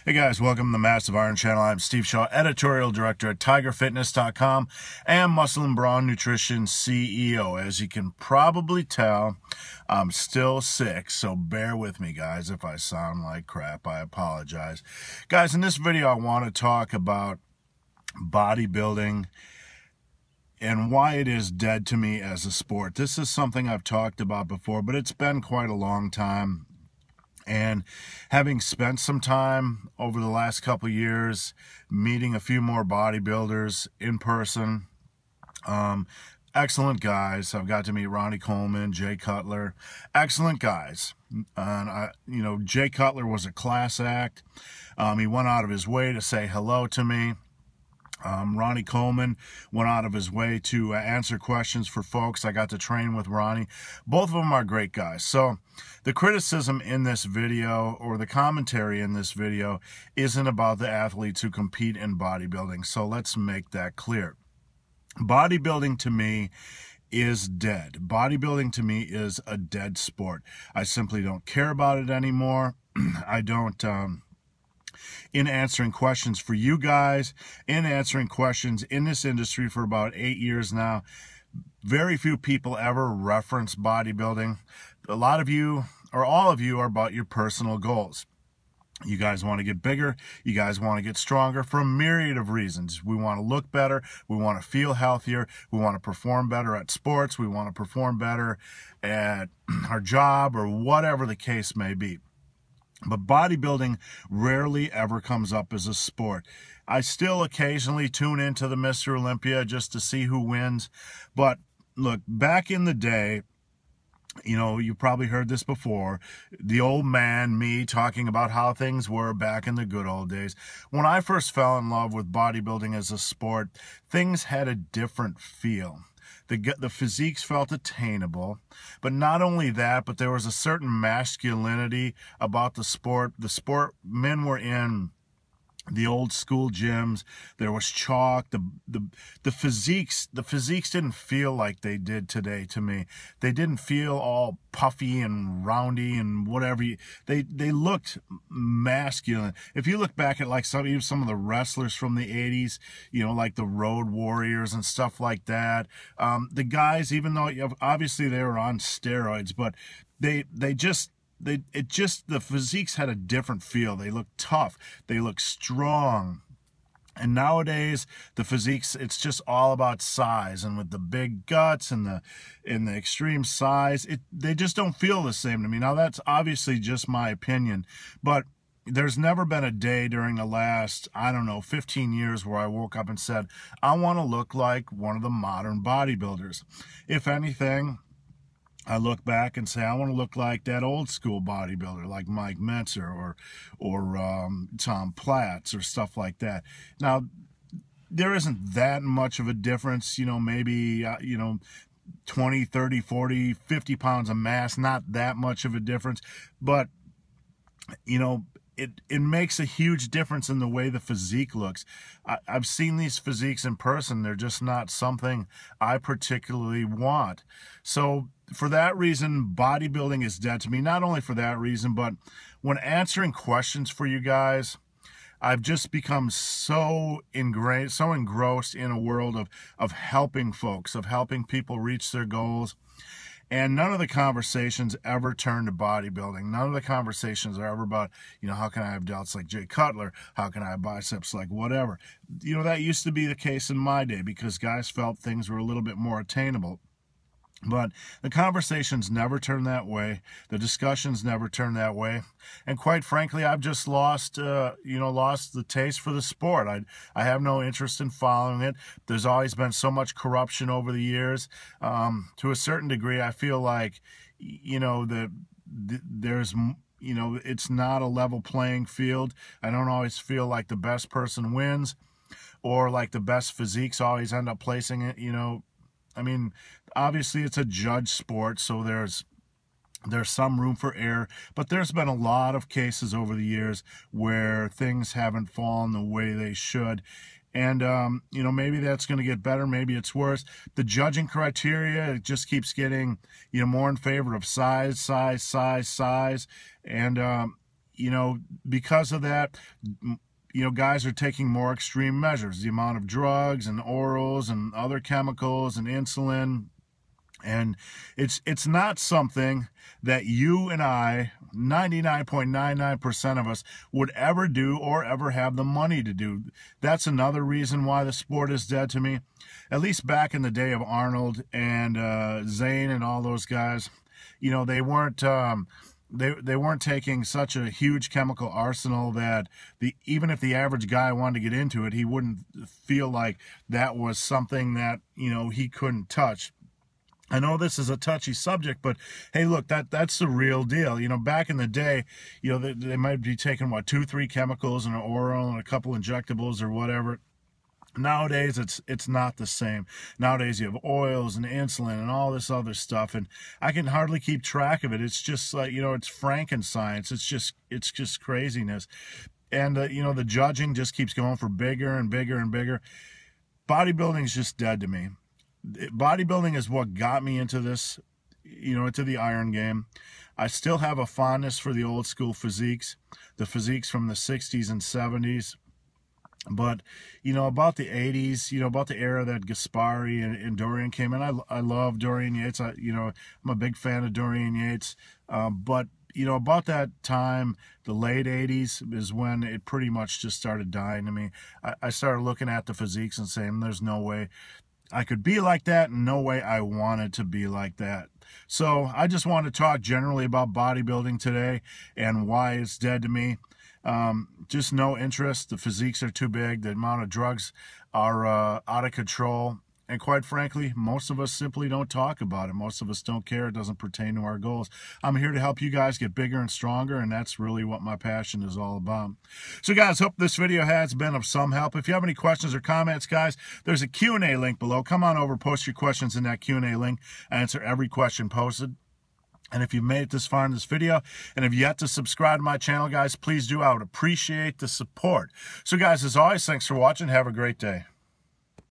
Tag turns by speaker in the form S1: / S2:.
S1: Hey guys, welcome to the Massive Iron Channel. I'm Steve Shaw, editorial director at TigerFitness.com and Muscle and Brawn Nutrition CEO. As you can probably tell, I'm still sick, so bear with me, guys. If I sound like crap, I apologize. Guys, in this video, I want to talk about bodybuilding and why it is dead to me as a sport. This is something I've talked about before, but it's been quite a long time. And having spent some time over the last couple of years meeting a few more bodybuilders in person, excellent guys. I've got to meet Ronnie Coleman, Jay Cutler, excellent guys. And Jay Cutler was a class act. He went out of his way to say hello to me. Ronnie Coleman went out of his way to answer questions for folks. I got to train with Ronnie. Both of them are great guys. So the criticism in this video, or the commentary in this video, isn't about the athletes who compete in bodybuilding. So let's make that clear. Bodybuilding to me is dead. Bodybuilding to me is a dead sport. I simply don't care about it anymore. I don't... in answering questions for you guys, in answering questions in this industry for about 8 years now, very few people ever reference bodybuilding. A lot of you, or all of you, are about your personal goals. You guys want to get bigger. You guys want to get stronger for a myriad of reasons. We want to look better. We want to feel healthier. We want to perform better at sports. We want to perform better at our job, or whatever the case may be. But bodybuilding rarely ever comes up as a sport. I still occasionally tune into the Mr. Olympia just to see who wins. But look, back in the day, you probably heard this before, the old man, me, talking about how things were back in the good old days. When I first fell in love with bodybuilding as a sport, things had a different feel. The physiques felt attainable, but not only that, but there was a certain masculinity about the sport. Men were in the old school gyms. There was chalk. The physiques didn't feel like they did today to me. They didn't feel all puffy and roundy and whatever. They looked masculine. If you look back at like some of the wrestlers from the 80s, like the Road Warriors and stuff like that, the guys, even though obviously they were on steroids, but the physiques had a different feel. They looked tough. They looked strong. And nowadays, the physiques, it's just all about size. And with the big guts and the extreme size, they just don't feel the same to me. Now, that's obviously just my opinion. But there's never been a day during the last, 15 years where I woke up and said, I want to look like one of the modern bodybuilders. If anything, I look back and say, I want to look like that old school bodybuilder, like Mike Mentzer or Tom Platz or stuff like that. Now, there isn't that much of a difference, maybe, 20, 30, 40, 50 pounds of mass, not that much of a difference. But, it makes a huge difference in the way the physique looks. I've seen these physiques in person. They're just not something I particularly want. So for that reason, bodybuilding is dead to me. Not only for that reason, but when answering questions for you guys, I've just become so engrossed in a world of helping folks, of helping people reach their goals. And none of the conversations ever turn to bodybuilding. None of the conversations are ever about, how can I have delts like Jay Cutler? How can I have biceps like whatever? That used to be the case in my day because guys felt things were a little bit more attainable. But the conversations never turn that way. The discussions never turn that way. And quite frankly, I've just lost the taste for the sport. I have no interest in following it. There's always been so much corruption over the years. To a certain degree, I feel like, there's, it's not a level playing field. I don't always feel like the best person wins, or like the best physiques always end up placing it, obviously it's a judge sport, so there's some room for error, but there's been a lot of cases over the years where things haven't fallen the way they should. And, maybe that's going to get better. Maybe it's worse. The judging criteria, it just keeps getting, more in favor of size. And, because of that, guys are taking more extreme measures, the amount of drugs and orals and other chemicals and insulin. And it's not something that you and I, 99.99% of us, would ever do or ever have the money to do. That's another reason why the sport is dead to me. At least back in the day of Arnold and Zane and all those guys, they weren't they weren't taking such a huge chemical arsenal that even if the average guy wanted to get into it, he wouldn't feel like that was something that he couldn't touch. I know this is a touchy subject, but hey, look, that's the real deal. Back in the day, they might be taking, 2-3 chemicals and an oral and a couple injectables or whatever. Nowadays, it's not the same. Nowadays, you have oils and insulin and all this other stuff, and I can hardly keep track of it. It's just like, it's Frankenstein. It's just craziness. And, the judging just keeps going for bigger and bigger and bigger. Bodybuilding is just dead to me. Bodybuilding is what got me into this, into the iron game. I still have a fondness for the old school physiques, the physiques from the 60s and 70s. But, about the 80s, about the era that Gaspari and Dorian came in, I love Dorian Yates. I'm a big fan of Dorian Yates. But, about that time, the late 80s is when it pretty much just started dying to me. I started looking at the physiques and saying, there's no way I could be like that, and no way I wanted to be like that. So I just want to talk generally about bodybuilding today and why it's dead to me. Just no interest. The physiques are too big. The amount of drugs are out of control. And quite frankly, most of us simply don't talk about it. Most of us don't care. It doesn't pertain to our goals. I'm here to help you guys get bigger and stronger, and that's really what my passion is all about. So guys, hope this video has been of some help. If you have any questions or comments, guys, there's a Q&A link below. Come on over, post your questions in that Q&A link. I answer every question posted. And if you've made it this far in this video and have yet to subscribe to my channel, guys, please do. I would appreciate the support. So guys, as always, thanks for watching. Have a great day.